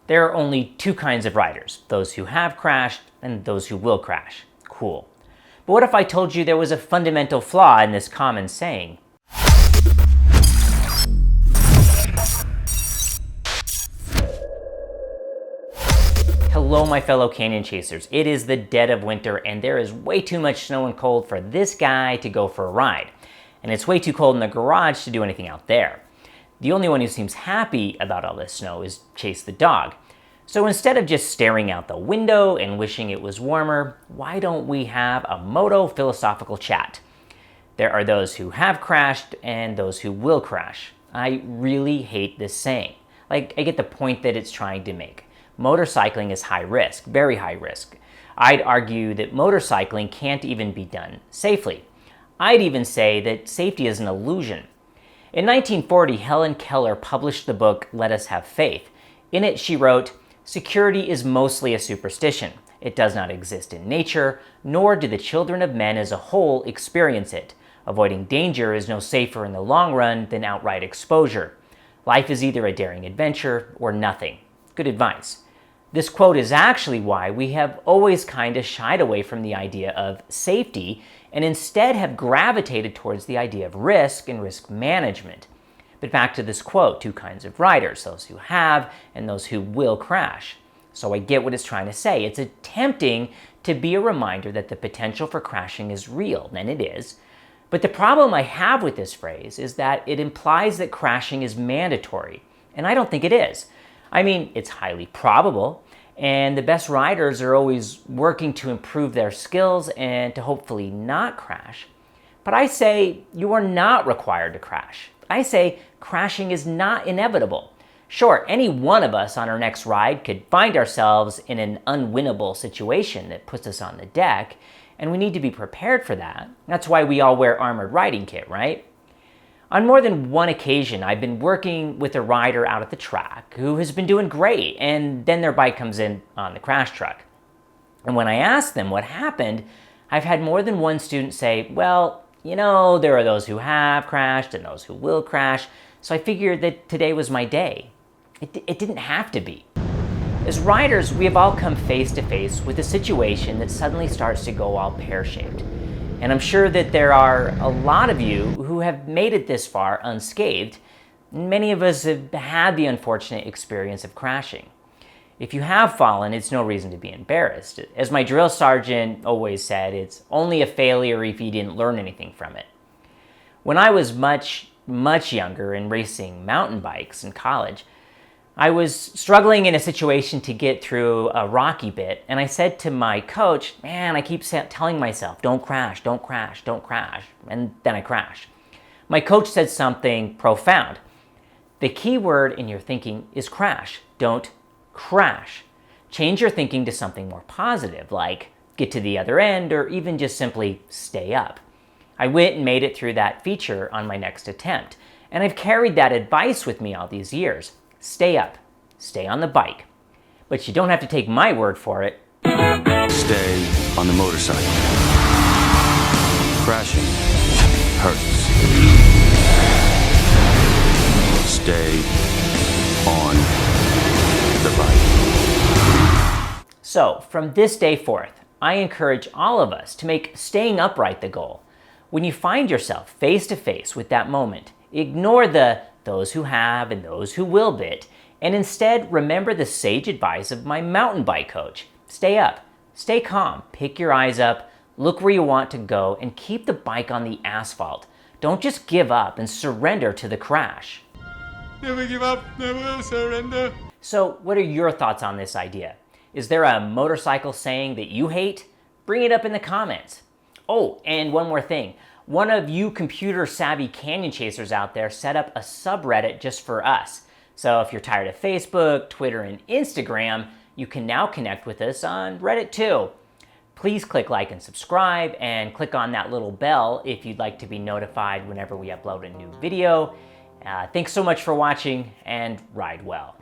There are only two kinds of riders, those who have crashed and those who will crash. Cool. But what if I told you there was a fundamental flaw in this common saying? Hello, my fellow canyon chasers. It is the dead of winter and there is way too much snow and cold for this guy to go for a ride. And it's way too cold in the garage to do anything out there. The only one who seems happy about all this snow is Chase the dog. So instead of just staring out the window and wishing it was warmer, why don't we have a moto philosophical chat? There are those who have crashed and those who will crash. I really hate this saying. I get the point that it's trying to make. Motorcycling is high risk, very high risk. I'd argue that motorcycling can't even be done safely. I'd even say that safety is an illusion. In 1940, Helen Keller published the book Let Us Have Faith. In it, she wrote, "Security is mostly a superstition. It does not exist in nature, nor do the children of men as a whole experience it. Avoiding danger is no safer in the long run than outright exposure. Life is either a daring adventure or nothing." Good advice. This quote is actually why we have always kind of shied away from the idea of safety and instead have gravitated towards the idea of risk and risk management. But back to this quote, two kinds of riders, those who have and those who will crash. So I get what it's trying to say. It's attempting to be a reminder that the potential for crashing is real, and it is. But the problem I have with this phrase is that it implies that crashing is mandatory, and I don't think it is. I mean, it's highly probable, and the best riders are always working to improve their skills and to hopefully not crash. But I say you are not required to crash. I say crashing is not inevitable. Sure, any one of us on our next ride could find ourselves in an unwinnable situation that puts us on the deck, and we need to be prepared for that. That's why we all wear armored riding kit, right? On more than one occasion, I've been working with a rider out at the track who has been doing great, and then their bike comes in on the crash truck. And when I ask them what happened, I've had more than one student say, well, there are those who have crashed and those who will crash, so I figured that today was my day. It didn't have to be. As riders, we have all come face to face with a situation that suddenly starts to go all pear-shaped. And I'm sure that there are a lot of you who have made it this far unscathed. Many of us have had the unfortunate experience of crashing. If you have fallen, it's no reason to be embarrassed. As my drill sergeant always said, it's only a failure if you didn't learn anything from it. When I was much younger and racing mountain bikes in college, I was struggling in a situation to get through a rocky bit, and I said to my coach, man, I keep telling myself, don't crash, don't crash, don't crash, and then I crash. My coach said something profound. The key word in your thinking is crash, don't crash. Change your thinking to something more positive, like get to the other end, or even just simply stay up. I went and made it through that feature on my next attempt, and I've carried that advice with me all these years. Stay up, stay on the bike. But you don't have to take my word for it. Stay on the motorcycle. Crashing hurts. Stay on the bike. So, from this day forth, I encourage all of us to make staying upright the goal. When you find yourself face to face with that moment, ignore the those who have and those who will bit, and instead remember the sage advice of my mountain bike coach. Stay up, stay calm, pick your eyes up, look where you want to go, and keep the bike on the asphalt. Don't just give up and surrender to the crash. Never give up, never surrender. So, what are your thoughts on this idea? Is there a motorcycle saying that you hate? Bring it up in the comments. Oh, and one more thing. One of you computer-savvy canyon chasers out there set up a subreddit just for us. So if you're tired of Facebook, Twitter, and Instagram, you can now connect with us on Reddit too. Please click like and subscribe, and click on that little bell if you'd like to be notified whenever we upload a new video. Thanks so much for watching, and ride well.